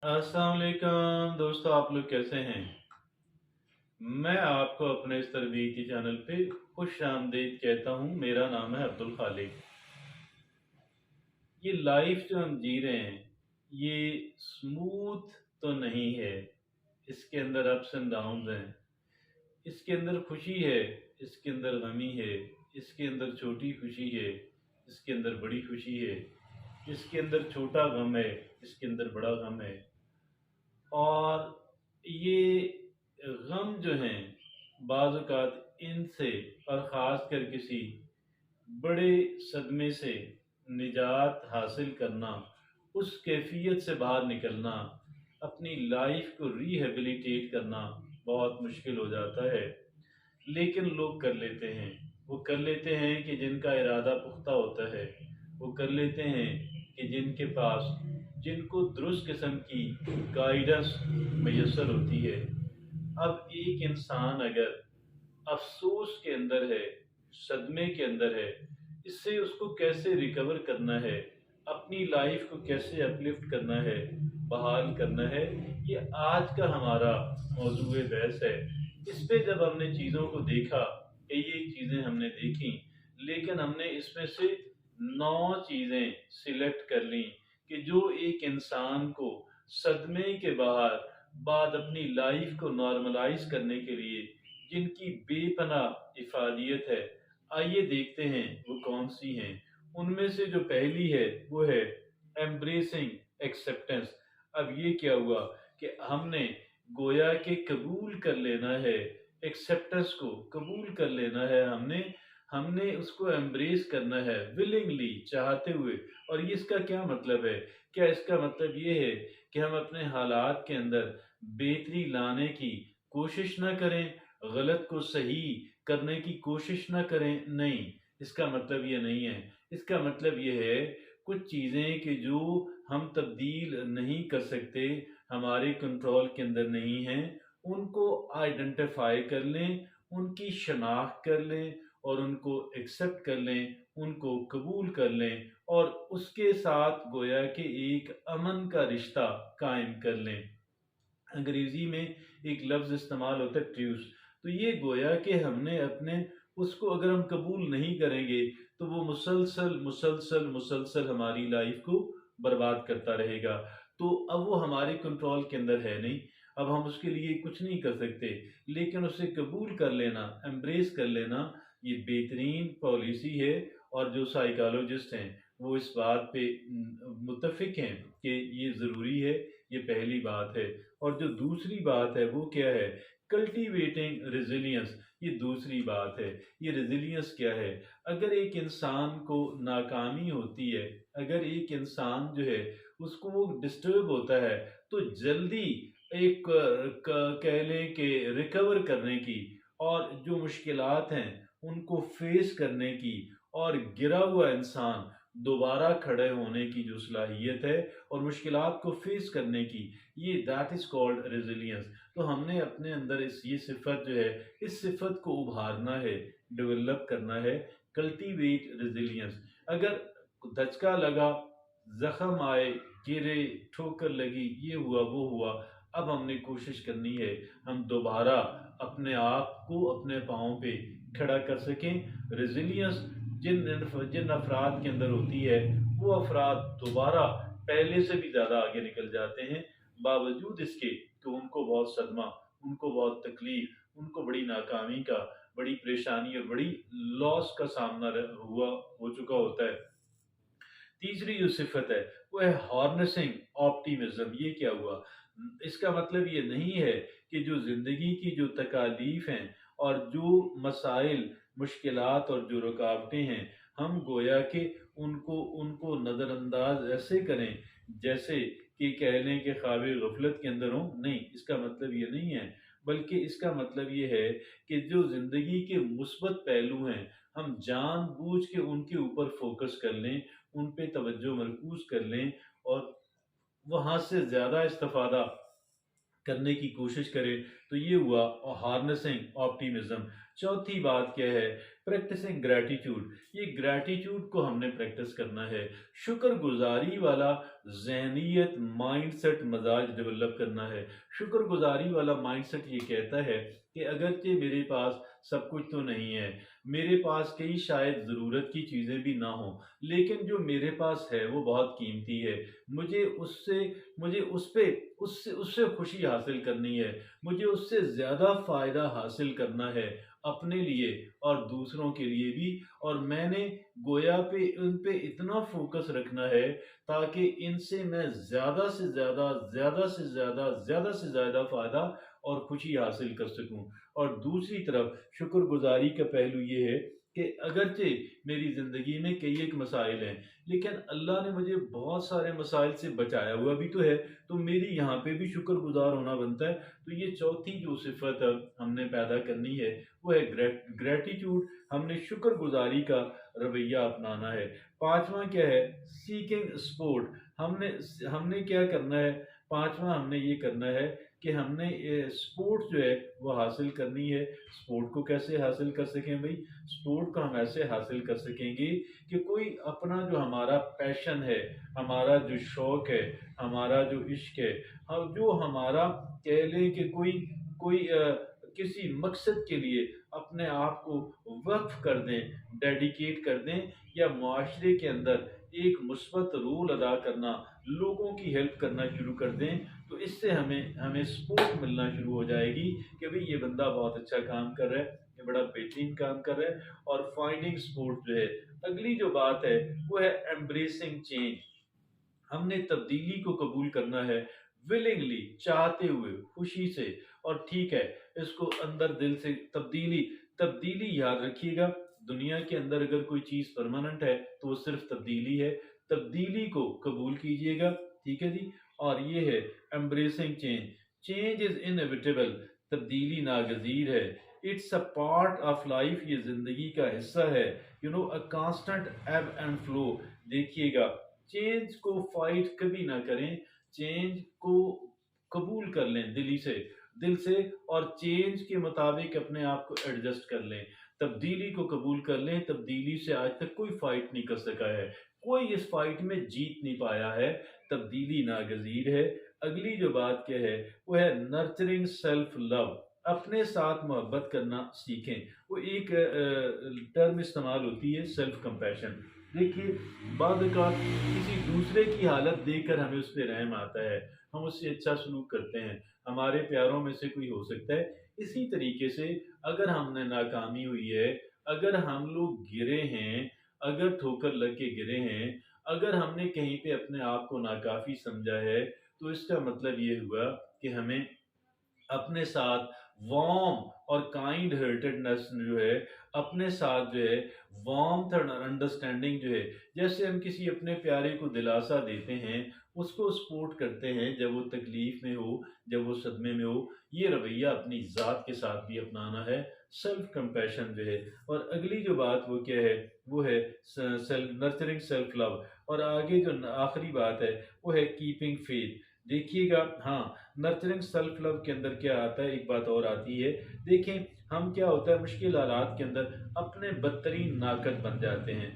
अस्सलाम वालेकुम दोस्तों, आप लोग कैसे हैं? मैं आपको अपने इस तरबीती चैनल पे खुश आमदीद कहता हूँ। मेरा नाम है अब्दुल खालिक। ये लाइफ जो हम जी रहे हैं, ये स्मूथ तो नहीं है। इसके अंदर अप्स एंड डाउन्स हैं। इसके अंदर खुशी है, इसके अंदर गमी है, इसके अंदर छोटी खुशी है, इसके अंदर बड़ी खुशी है, इसके अंदर छोटा गम है, इसके अंदर बड़ा गम है। और ये गम जो हैं बाज़ औक़ात इनसे और ख़ास कर किसी बड़े सदमे से निजात हासिल करना, उस कैफ़ियत से बाहर निकलना, अपनी लाइफ़ को रिहैबिलिटेट करना बहुत मुश्किल हो जाता है। लेकिन लोग कर लेते हैं। वो कर लेते हैं कि जिनका इरादा पुख्ता होता है। वो कर लेते हैं कि जिनको दुरुस्त किस्म की गाइडेंस मैसर होती है। अब एक इंसान अगर अफ़सोस के अंदर है, सदमे के अंदर है, इससे उसको कैसे रिकवर करना है, अपनी लाइफ़ को कैसे अपलिफ्ट करना है, बहाल करना है, ये आज का हमारा मौज़ूए बहस है। इस पे जब हमने चीज़ों को देखा, कई एक चीज़ें हमने देखी, लेकिन हमने इसमें से 9 चीज़ें सिलेक्ट कर लीं कि जो एक इंसान को सदमे के बाद अपनी लाइफ़ को नॉर्मलाइज़ करने के लिए जिनकी बेपनाह इफ़ादियत है, आइए देखते हैं वो कौन-सी हैं। उनमें से जो पहली है वो है एम्ब्रेसिंग एक्सेप्टेंस। अब ये क्या हुआ कि हमने गोया के कबूल कर लेना है, एक्सेप्टेंस को कबूल कर लेना है हमने। हमने उसको एम्ब्रेस करना है विलिंगली, चाहते हुए। और ये इसका क्या मतलब है? क्या इसका मतलब ये है कि हम अपने हालात के अंदर बेहतरी लाने की कोशिश ना करें, गलत को सही करने की कोशिश ना करें? नहीं, इसका मतलब ये नहीं है। इसका मतलब ये है कुछ चीज़ें कि जो हम तब्दील नहीं कर सकते, हमारे कंट्रोल के अंदर नहीं हैं, उनको आइडेंटिफ़ाई कर लें, उनकी शनाख्त कर लें और उनको एक्सेप्ट कर लें, उनको कबूल कर लें और उसके साथ गोया कि एक अमन का रिश्ता कायम कर लें। अंग्रेज़ी में एक लफ्ज़ इस्तेमाल होता है ट्रूस। तो ये गोया कि हमने अपने उसको अगर हम कबूल नहीं करेंगे, तो वो मुसलसल हमारी लाइफ़ को बर्बाद करता रहेगा। तो अब वो हमारे कंट्रोल के अंदर है नहीं, अब हम उसके लिए कुछ नहीं कर सकते। लेकिन उसे कबूल कर लेना, एम्ब्रेस कर लेना, ये बेहतरीन पॉलिसी है। और जो साइकोलॉजिस्ट हैं, वो इस बात पे मुत्तफ़िक हैं कि ये ज़रूरी है, ये पहली बात है। और जो दूसरी बात है वो क्या है? कल्टीवेटिंग रेज़िलियंस, ये दूसरी बात है। ये रेज़िलियंस क्या है? अगर एक इंसान को नाकामी होती है, अगर एक इंसान जो है उसको वो डिस्टर्ब होता है, तो जल्दी एक कह लें कि रिकवर करने की और जो मुश्किलात हैं उनको फेस करने की और गिरा हुआ इंसान दोबारा खड़े होने की जो सलाहियत है और मुश्किलात को फेस करने की, ये दैट इज़ कॉल्ड रेज़िलियंस। तो हमने अपने अंदर ये सिफ़त जो है, इस सिफ़त को उभारना है, डेवलप करना है, कल्टीवेट रेज़िलियंस। अगर दचका लगा, ज़ख्म आए, गिरे, ठोकर लगी, ये हुआ, वो हुआ, अब हमने कोशिश करनी है, हम दोबारा अपने आप को अपने पाँव पे खड़ा कर सकें। रेज़िलियंस जिन अफ़राद के अंदर होती है, वो अफ़राद दोबारा पहले से भी ज़्यादा आगे निकल जाते हैं, बावजूद इसके कि उनको बहुत सदमा, उनको बहुत तकलीफ़, उनको बड़ी नाकामी का, बड़ी परेशानी और बड़ी लॉस का सामना हो चुका होता है। तीसरी जो सिफ़त है, वो है हार्नेसिंग ऑप्टिमिज़्म। ये क्या हुआ? इसका मतलब ये नहीं है कि जो ज़िंदगी की जो तकालीफ़ हैं और जो मसाइल, मुश्किलात और जो रुकावटें हैं, हम गोया कि उनको उनको नज़रअंदाज़ ऐसे करें, जैसे कि कह लें कि ख़्वाब ग़फ़लत के अंदर हों। नहीं, इसका मतलब ये नहीं है। बल्कि इसका मतलब ये है कि जो ज़िंदगी के मुस्बत पहलू हैं, हम जानबूझ के उनके ऊपर फ़ोकस कर लें, उन पे तवज्जो मरकूज़ कर लें और वहाँ से ज़्यादा इस्तिफ़ादा करने की कोशिश करें। तो ये हुआ हार्नेसिंग ऑप्टिमिज्म। चौथी बात क्या है? Practising gratitude. ये ग्रैटिट्यूड को हमने प्रैक्टिस करना है। शुक्रगुजारी वाला जहनीत माइंडसेट मजाज डेवलप करना है। शुक्रगुजारी वाला माइंडसेट ये कहता है कि अगरचे मेरे पास सब कुछ तो नहीं है, मेरे पास कई शायद ज़रूरत की चीज़ें भी ना हों, लेकिन जो मेरे पास है वो बहुत कीमती है। मुझे उससे मुझे उस पे उससे उससे खुशी हासिल करनी है, मुझे उससे ज़्यादा फ़ायदा हासिल करना है अपने लिए और दूसरों के लिए भी। और मैंने गोया पे उन पे इतना फोकस रखना है ताकि इनसे मैं ज़्यादा से ज़्यादा ज़्यादा से ज़्यादा ज़्यादा से ज़्यादा फ़ायदा और खुशी हासिल कर सकूं। और दूसरी तरफ शुक्रगुजारी का पहलू ये है कि अगरचे मेरी ज़िंदगी में कई एक मसाइल हैं, लेकिन अल्लाह ने मुझे बहुत सारे मसाइल से बचाया हुआ भी तो है, तो मेरी यहाँ पे भी शुक्रगुजार होना बनता है। तो ये चौथी जो सिफत हमने पैदा करनी है वो है ग्रेटिट्यूड। हमने शुक्रगुजारी का रवैया अपनाना है। पांचवा क्या है? Seeking support. हमने हमने क्या करना है? पांचवा हमने ये करना है कि हमने स्पोर्ट जो है वो हासिल करनी है। स्पोर्ट को कैसे हासिल कर सकें भाई? स्पोर्ट को हम ऐसे हासिल कर सकेंगे कि कोई अपना जो हमारा पैशन है, हमारा जो शौक है, हमारा जो इश्क है, हम जो हमारा कह लें कि कोई कोई किसी मकसद के लिए अपने आप को वक्फ कर दें, डेडिकेट कर दें, या माशरे के अंदर एक मुस्बत रोल अदा करना, लोगों की हेल्प करना शुरू कर दें, तो इससे हमें हमें सपोर्ट मिलना शुरू हो जाएगी कि भाई ये बंदा बहुत अच्छा काम कर रहा है, ये बड़ा बेहतरीन काम कर रहा है। और फाइंडिंग सपोर्ट जो है, अगली जो बात है वो है एम्ब्रेसिंग चेंज। हमने तब्दीली को कबूल करना है, विलिंगली, चाहते हुए, खुशी से। और ठीक है, इसको अंदर दिल से तब्दीली तब्दीली याद रखिएगा। दुनिया के अंदर अगर कोई चीज़ परमानेंट है तो वो सिर्फ तब्दीली है। तब्दीली को कबूल कीजिएगा, ठीक है जी। और ये है embracing change. Change is inevitable. तब्दीली नागजीर है। It's a part of life. ये जिंदगी का हिस्सा है। A constant ebb and flow. देखिएगा, चेंज को फाइट कभी ना करें, चेंज को कबूल कर लें दिल से। और चेंज के मुताबिक अपने आप को एडजस्ट कर लें, तब्दीली को कबूल कर लें। तब्दीली से आज तक कोई फाइट नहीं कर सका है, कोई इस फाइट में जीत नहीं पाया है। तब्दीली नागजीर है। अगली जो बात क्या है वो है नर्चरिंग सेल्फ लव। अपने साथ मोहब्बत करना सीखें। वो एक टर्म इस्तेमाल होती है, सेल्फ कंपैशन। देखिए, बाद का किसी दूसरे की हालत देखकर हमें उस पर रहम आता है, हम उससे अच्छा सलूक करते हैं। हमारे प्यारों में से कोई हो सकता है। इसी तरीके से अगर हमने नाकामी हुई है, अगर हम लोग गिरे हैं, अगर ठोकर लग के गिरे हैं, अगर हमने कहीं पे अपने आप को नाकाफी समझा है, तो इसका मतलब ये हुआ कि हमें अपने साथ वार्म और काइंड हार्टेडनेस जो है, अपने साथ जो है वार्मथ और अंडरस्टैंडिंग जो है, जैसे हम किसी अपने प्यारे को दिलासा देते हैं, उसको सपोर्ट करते हैं जब वो तकलीफ में हो, जब वो सदमे में हो, ये रवैया अपनी ज़ात के साथ भी अपनाना है। सेल्फ कंपैशन जो है। और अगली जो बात वो क्या है वो है सेल्फ नर्चरिंग सेल्फ लव। और आगे जो आखिरी बात है वो है कीपिंग फेथ। देखिएगा, हाँ, नर्चरिंग सेल्फ लव के अंदर क्या आता है, एक बात और आती है। देखें, हम क्या होता है मुश्किल हालात के अंदर अपने बदतरीन नाकद बन जाते हैं,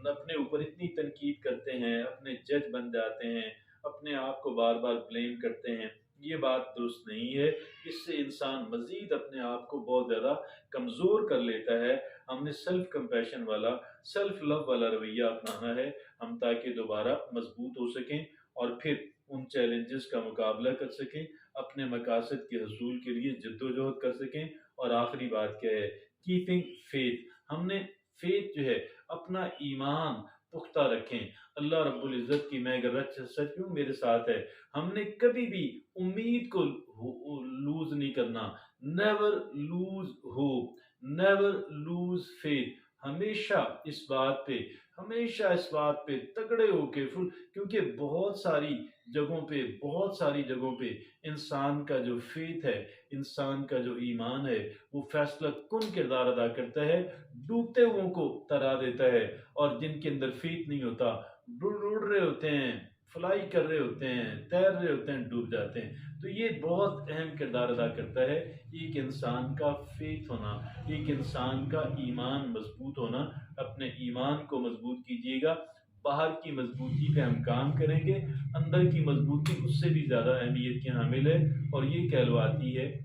अपने ऊपर इतनी तनकीद करते हैं, अपने जज बन जाते हैं, अपने आप को बार बार ब्लेम करते हैं। ये बात दुरुस्त नहीं है। इससे इंसान मजीद अपने आप को बहुत ज़्यादा कमज़ोर कर लेता है। हमने सेल्फ कंपैशन वाला, सेल्फ लव वाला रवैया अपनाना है, हम ताकि दोबारा मजबूत हो सकें और फिर उन चैलेंजेस का मुकाबला कर सकें, अपने मकासद के हसूल के लिए जद्दोजहद कर सकें। और आखिरी बात क्या है? Keeping faith. हमने फेथ जो है, अपना ईमान पुख्ता रखें। अल्लाह रब्बुल इज़्ज़त की, मैं अगर सच हूँ मेरे साथ है, हमने कभी भी उम्मीद को लूज नहीं करना। Never lose hope, never lose faith. हमेशा इस बात पे हमेशा इस बात पे तगड़े होके फुल, क्योंकि बहुत सारी जगहों पे इंसान का जो फेथ है, इंसान का जो ईमान है, वो फैसला कुन किरदार अदा करता है, डूबते हुओं को तरा देता है। और जिनके अंदर फेथ नहीं होता, डूब रहे होते हैं, فلائی کر رہے ہوتے ہیں، تیر رہے ہوتے ہیں، ڈوب جاتے ہیں۔ تو یہ بہت اہم کردار ادا کرتا ہے، ایک انسان کا فیتھ ہونا، ایک انسان کا ایمان مضبوط ہونا۔ اپنے ایمان کو مضبوط کیجیے گا، باہر کی مضبوطی پہ ہم کام کریں گے، اندر کی مضبوطی اس سے بھی زیادہ اہمیت کی حامل ہے، اور یہ کہلواتی ہے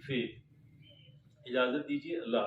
فیتھ۔ اجازت دیجیے، اللہ حافظ۔